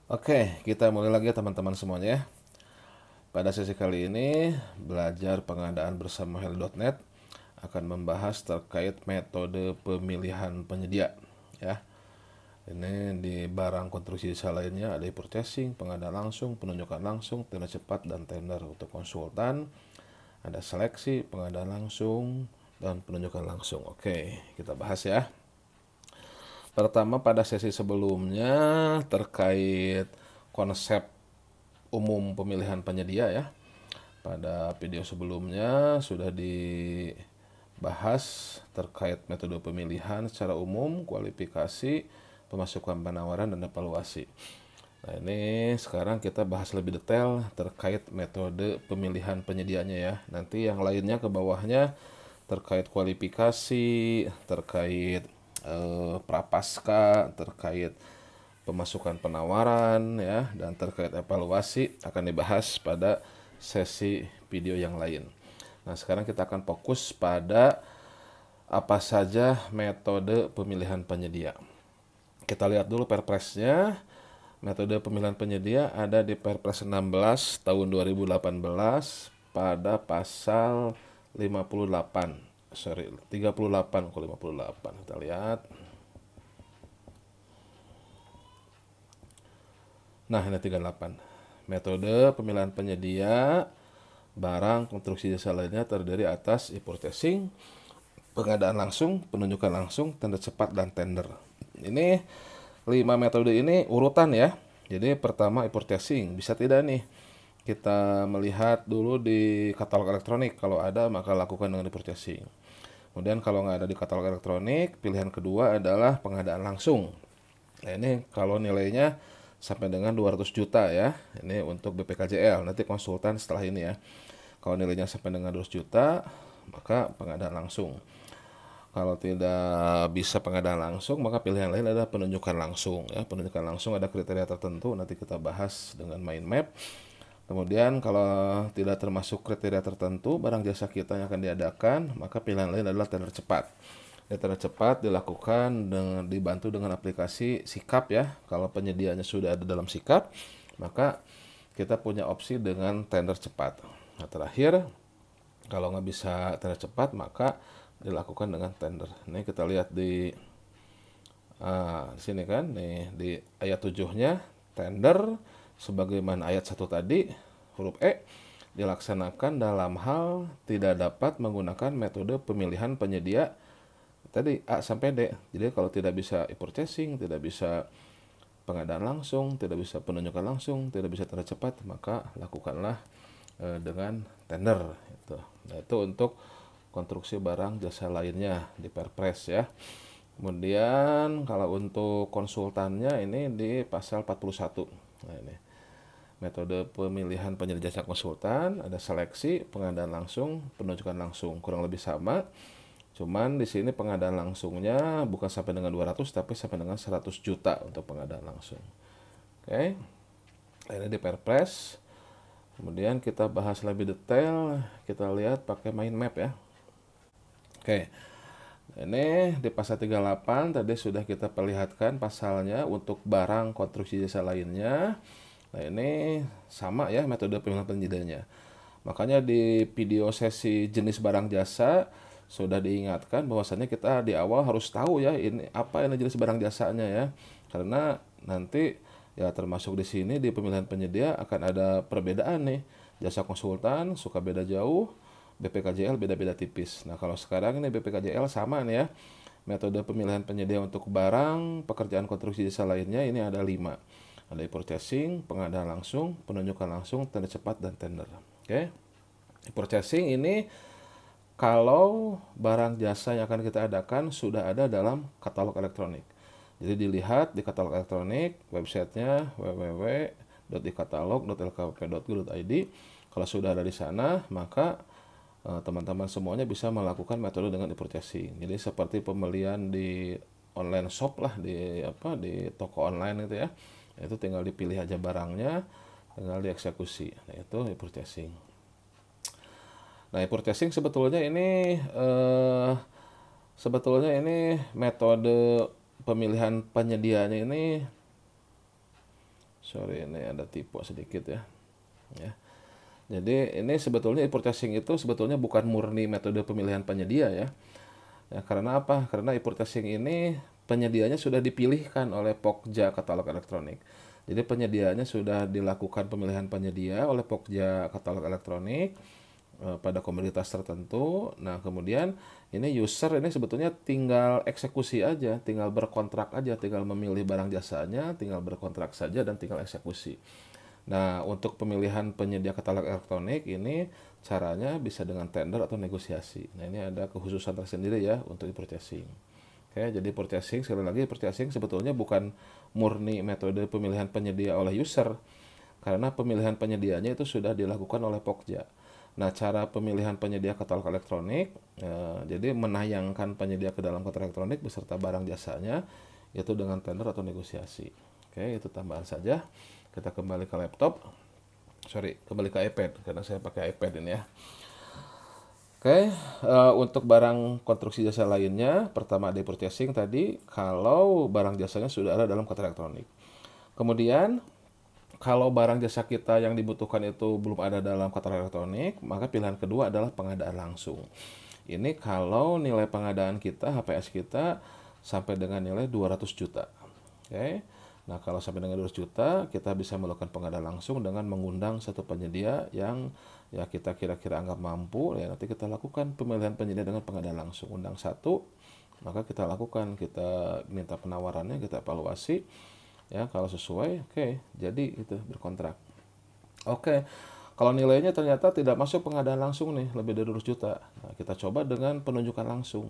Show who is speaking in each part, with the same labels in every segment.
Speaker 1: Oke, kita mulai lagi ya teman-teman semuanya ya. Pada sesi kali ini, belajar pengadaan bersama Heli.net akan membahas terkait metode pemilihan penyedia ya. Ini di barang konstruksi jasa lainnya ada purchasing, pengadaan langsung, penunjukan langsung, tender cepat, dan tender untuk konsultan. Ada seleksi, pengadaan langsung, dan penunjukan langsung. Oke, kita bahas ya. Pertama pada sesi sebelumnya terkait konsep umum pemilihan penyedia ya. Pada video sebelumnya sudah dibahas terkait metode pemilihan secara umum, kualifikasi, pemasukan penawaran, dan evaluasi. Nah, ini sekarang kita bahas lebih detail terkait metode pemilihan penyedianya ya. Nanti yang lainnya ke bawahnya terkait kualifikasi, terkait prapaskah, terkait pemasukan penawaran ya, dan terkait evaluasi akan dibahas pada sesi video yang lain. Nah, sekarang kita akan fokus pada apa saja metode pemilihan penyedia. Kita lihat dulu Perpresnya. Metode pemilihan penyedia ada di Perpres 16 tahun 2018 pada pasal 58. 38 ke 58. Kita lihat. Nah, ini 38. Metode pemilihan penyedia barang konstruksi jasa lainnya terdiri atas e-purchasing, pengadaan langsung, penunjukan langsung, tender cepat, dan tender. Ini 5 metode ini urutan ya. Jadi pertama e-purchasing, bisa tidak nih kita melihat dulu di katalog elektronik, kalau ada maka lakukan dengan e-purchasing. Kemudian kalau nggak ada di katalog elektronik, pilihan kedua adalah pengadaan langsung. Nah, ini kalau nilainya sampai dengan 200 juta ya. Ini untuk BPKJL, nanti konsultan setelah ini ya. Kalau nilainya sampai dengan 200 juta, maka pengadaan langsung. Kalau tidak bisa pengadaan langsung, maka pilihan lain adalah penunjukan langsung ya. Penunjukan langsung ada kriteria tertentu, nanti kita bahas dengan mind map. Kemudian kalau tidak termasuk kriteria tertentu, barang jasa kita yang akan diadakan, maka pilihan lain adalah tender cepat. Tender cepat dilakukan dibantu dengan aplikasi Sikap ya. Kalau penyediaannya sudah ada dalam Sikap, maka kita punya opsi dengan tender cepat. Nah, terakhir, kalau nggak bisa tender cepat, maka dilakukan dengan tender. Ini kita lihat di sini kan, nih di ayat 7-nya, tender sebagaimana ayat 1 tadi, huruf E, dilaksanakan dalam hal tidak dapat menggunakan metode pemilihan penyedia tadi A sampai D. Jadi kalau tidak bisa e-purchasing, tidak bisa pengadaan langsung, tidak bisa penunjukan langsung, tidak bisa tender cepat, maka lakukanlah dengan tender itu. Nah, itu untuk konstruksi barang jasa lainnya di Perpres ya. Kemudian kalau untuk konsultannya ini di pasal 41. Nah, ini metode pemilihan penyedia jasa konsultan, ada seleksi, pengadaan langsung, penunjukan langsung, kurang lebih sama. Cuman di sini pengadaan langsungnya bukan sampai dengan 200 tapi sampai dengan 100 juta untuk pengadaan langsung. Oke. Ini di Perpres. Kemudian kita bahas lebih detail, kita lihat pakai mind map ya. Oke. Ini di pasal 38 tadi sudah kita perlihatkan pasalnya untuk barang konstruksi jasa lainnya. Nah, ini sama ya metode pemilihan penyedianya. Makanya di video sesi jenis barang jasa sudah diingatkan bahwasannya kita di awal harus tahu ya ini apa ini jenis barang jasanya ya. Karena nanti ya termasuk di sini di pemilihan penyedia akan ada perbedaan nih. Jasa konsultan suka beda jauh, BPKJL beda-beda tipis. Nah, kalau sekarang ini BPKJL sama nih ya. Metode pemilihan penyedia untuk barang, pekerjaan konstruksi jasa lainnya ini ada 5. Ada e-purchasing, pengadaan langsung, penunjukan langsung, tender cepat, dan tender. Oke. E-purchasing ini kalau barang jasa yang akan kita adakan sudah ada dalam katalog elektronik. Jadi dilihat di katalog elektronik, websitenya www.dikatalog.lkpp.go.id. Kalau sudah ada di sana, maka teman-teman semuanya bisa melakukan metode dengan e-purchasing. Jadi seperti pembelian di online shop lah, di toko online itu ya. Itu tinggal dipilih aja barangnya, tinggal dieksekusi. Nah, itu e-purchasing. Nah, e-purchasing sebetulnya ini metode pemilihan penyediaannya ini Sorry, ini ada typo sedikit ya. Ya. Jadi ini sebetulnya e-purchasing itu sebetulnya bukan murni metode pemilihan penyedia ya. Ya, karena apa? Karena e-purchasing ini penyedianya sudah dipilihkan oleh Pokja Katalog Elektronik. Jadi penyediaannya sudah dilakukan pemilihan penyedia oleh Pokja Katalog Elektronik pada komoditas tertentu. Nah, kemudian ini user ini sebetulnya tinggal eksekusi aja, tinggal berkontrak aja, tinggal memilih barang jasanya, tinggal berkontrak saja dan tinggal eksekusi. Nah, untuk pemilihan penyedia katalog elektronik ini caranya bisa dengan tender atau negosiasi. Nah, ini ada kekhususan tersendiri ya untuk e-purchasing. Oke, jadi purchasing sekali lagi purchasing sebetulnya bukan murni metode pemilihan penyedia oleh user karena pemilihan penyedianya itu sudah dilakukan oleh Pokja. Nah, cara pemilihan penyedia katalog elektronik, jadi menayangkan penyedia ke dalam katalog elektronik beserta barang jasanya itu dengan tender atau negosiasi. Oke, itu tambahan saja. Kita kembali ke laptop. Sorry, kembali ke iPad karena saya pakai iPad ini ya. Oke, untuk barang konstruksi jasa lainnya, pertama ada purchasing tadi, kalau barang jasanya sudah ada dalam katalog elektronik. Kemudian, kalau barang jasa kita yang dibutuhkan itu belum ada dalam katalog elektronik, maka pilihan kedua adalah pengadaan langsung. Ini kalau nilai pengadaan kita, HPS kita, sampai dengan nilai 200 juta. Oke. Nah, kalau sampai dengan 200 juta, kita bisa melakukan pengadaan langsung dengan mengundang satu penyedia yang ya kita kira-kira anggap mampu, ya nanti kita lakukan pemilihan penyedia dengan pengadaan langsung. Undang satu, maka kita lakukan, kita minta penawarannya, kita evaluasi, ya kalau sesuai, oke, jadi itu berkontrak. Oke, kalau nilainya ternyata tidak masuk pengadaan langsung nih, lebih dari 200 juta, nah, kita coba dengan penunjukan langsung.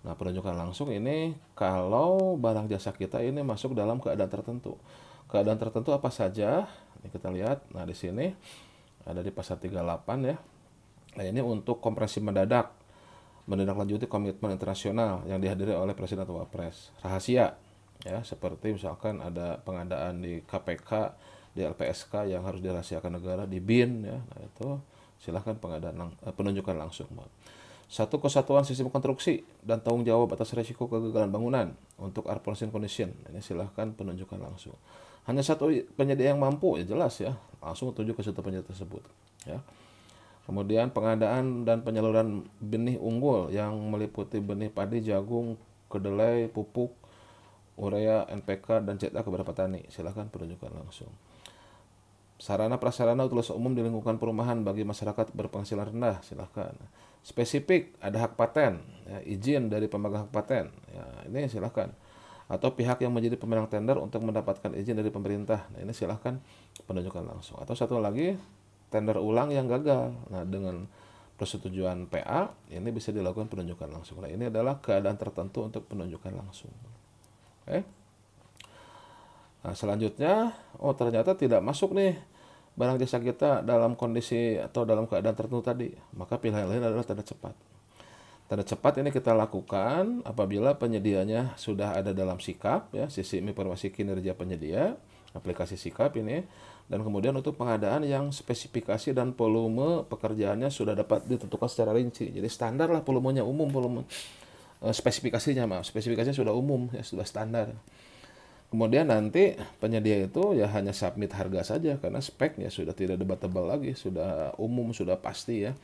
Speaker 1: Nah, penunjukan langsung ini kalau barang jasa kita ini masuk dalam keadaan tertentu. Keadaan tertentu apa saja? Ini kita lihat. Nah, di sini ada di pasal 38 ya. Nah, ini untuk kompresi mendadak, menindaklanjuti komitmen internasional yang dihadiri oleh Presiden atau Wapres. Rahasia, ya, seperti misalkan ada pengadaan di KPK, di LPSK yang harus dirahasiakan negara, di BIN, ya. Nah, itu silahkan penunjukan langsung. Satu, kesatuan sistem konstruksi dan tanggung jawab atas risiko kegagalan bangunan untuk unforeseen condition. Ini silahkan penunjukan langsung. Hanya satu penyedia yang mampu, ya jelas ya, langsung tuju ke satu penyedia tersebut. Ya. Kemudian pengadaan dan penyaluran benih unggul yang meliputi benih padi, jagung, kedelai, pupuk, urea, NPK, dan CTA kepada petani. Silahkan penunjukan langsung. Sarana prasarana utilasi umum di lingkungan perumahan bagi masyarakat berpenghasilan rendah, silahkan. Spesifik, ada hak paten, ya, izin dari pemegang hak paten, ya, ini silahkan. Atau pihak yang menjadi pemenang tender untuk mendapatkan izin dari pemerintah, nah ini silahkan penunjukan langsung. Atau satu lagi, tender ulang yang gagal, nah dengan persetujuan PA, ini bisa dilakukan penunjukan langsung. Nah ini adalah keadaan tertentu untuk penunjukan langsung. Oke. Nah selanjutnya, oh ternyata tidak masuk nih barang jasa kita dalam kondisi atau dalam keadaan tertentu tadi, maka pilihan lain adalah tanda cepat. Tanda cepat ini kita lakukan apabila penyedianya sudah ada dalam sikap, ya, sistem informasi kinerja penyedia, aplikasi sikap ini, dan kemudian untuk pengadaan yang spesifikasi dan volume pekerjaannya sudah dapat ditentukan secara rinci. Jadi standar lah volumenya, umum volume, spesifikasinya sudah umum, ya sudah standar. Kemudian nanti penyedia itu ya hanya submit harga saja karena speknya sudah tidak debatable lagi, sudah umum, sudah pasti ya.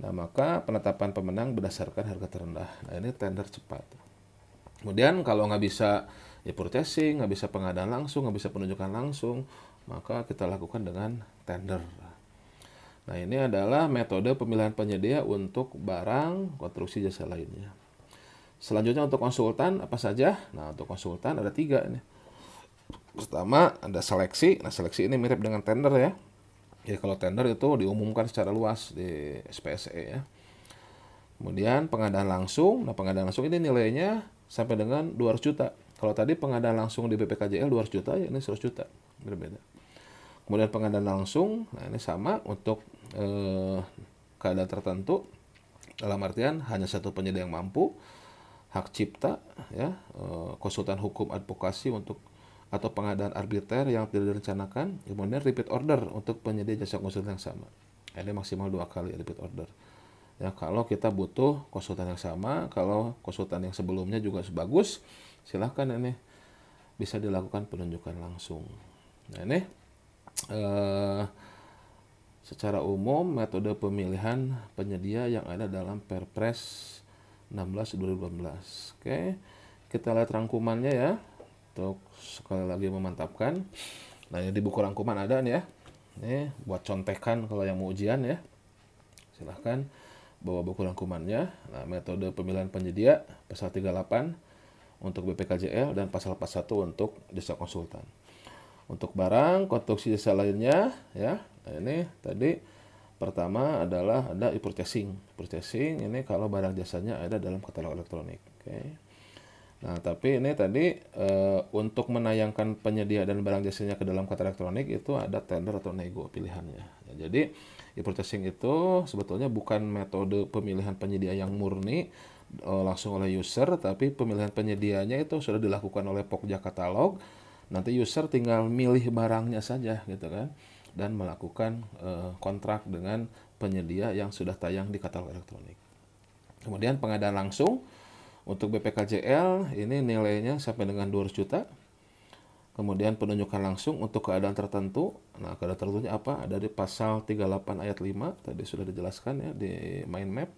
Speaker 1: Nah, maka penetapan pemenang berdasarkan harga terendah. Nah, ini tender cepat. Kemudian kalau nggak bisa e-purchasing, nggak bisa pengadaan langsung, nggak bisa penunjukan langsung, maka kita lakukan dengan tender. Nah, ini adalah metode pemilihan penyedia untuk barang konstruksi jasa lainnya. Selanjutnya untuk konsultan apa saja? Nah, untuk konsultan ada 3 ini. Pertama ada seleksi. Nah, seleksi ini mirip dengan tender ya. Jadi kalau tender itu diumumkan secara luas di SPSE ya. Kemudian pengadaan langsung. Nah, pengadaan langsung ini nilainya sampai dengan 200 juta. Kalau tadi pengadaan langsung di BPKJL 200 juta, ya ini 100 juta. Berbeda. Kemudian pengadaan langsung, nah ini sama untuk keadaan tertentu. Dalam artian hanya satu penyedia yang mampu. Hak cipta, ya, konsultan hukum advokasi untuk atau pengadaan arbiter yang tidak direncanakan, kemudian repeat order untuk penyedia jasa konsultan yang sama. Ini maksimal 2 kali repeat order. Ya, kalau kita butuh konsultan yang sama, kalau konsultan yang sebelumnya juga bagus, silahkan ini bisa dilakukan penunjukan langsung. Nah, ini secara umum metode pemilihan penyedia yang ada dalam Perpres 16/2018. Oke, kita lihat rangkumannya ya, untuk sekali lagi memantapkan. Nah, ini di buku rangkuman ada nih ya. Ini buat contekan kalau yang mau ujian ya. Silahkan bawa buku rangkumannya. Nah, metode pemilihan penyedia pasal 38 untuk BPKJL dan pasal 41 untuk jasa konsultan. Untuk barang konstruksi jasa lainnya ya. Nah, ini tadi pertama adalah ada e-purchasing. Purchasing ini kalau barang jasanya ada dalam katalog elektronik. Oke. Nah, tapi ini tadi untuk menayangkan penyedia dan barang jasanya ke dalam katalog elektronik itu ada tender atau nego pilihannya. Ya, jadi e-purchasing itu sebetulnya bukan metode pemilihan penyedia yang murni langsung oleh user, tapi pemilihan penyedianya itu sudah dilakukan oleh Pokja Katalog. Nanti user tinggal milih barangnya saja gitu kan, dan melakukan kontrak dengan penyedia yang sudah tayang di katalog elektronik. Kemudian pengadaan langsung untuk BPKJL ini nilainya sampai dengan 200 juta. Kemudian penunjukan langsung untuk keadaan tertentu. Nah, keadaan tertentunya apa? Ada di pasal 38 ayat 5, tadi sudah dijelaskan ya di mind map.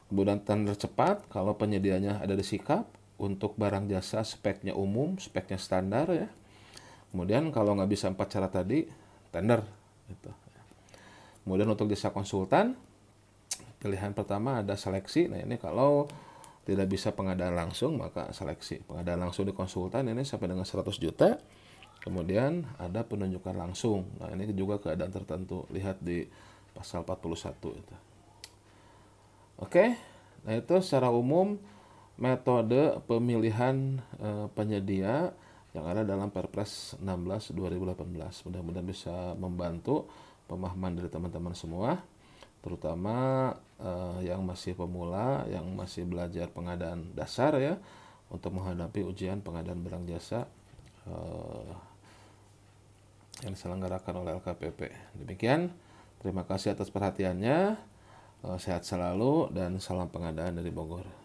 Speaker 1: Kemudian tender cepat kalau penyedianya ada di Sikap. Untuk barang jasa speknya umum, speknya standar ya. Kemudian kalau nggak bisa 4 cara tadi, tender gitu. Kemudian untuk jasa konsultan, pilihan pertama ada seleksi. Nah, ini kalau tidak bisa pengadaan langsung maka seleksi. Pengadaan langsung di konsultan ini sampai dengan 100 juta. Kemudian ada penunjukan langsung. Nah, ini juga keadaan tertentu. Lihat di pasal 41 itu. Oke. Nah, itu secara umum metode pemilihan penyedia yang ada dalam Perpres 16/2018. Mudah-mudahan bisa membantu pemahaman dari teman-teman semua, terutama yang masih pemula, yang masih belajar pengadaan dasar ya, untuk menghadapi ujian pengadaan barang jasa yang diselenggarakan oleh LKPP. Demikian, terima kasih atas perhatiannya, sehat selalu dan salam pengadaan dari Bogor.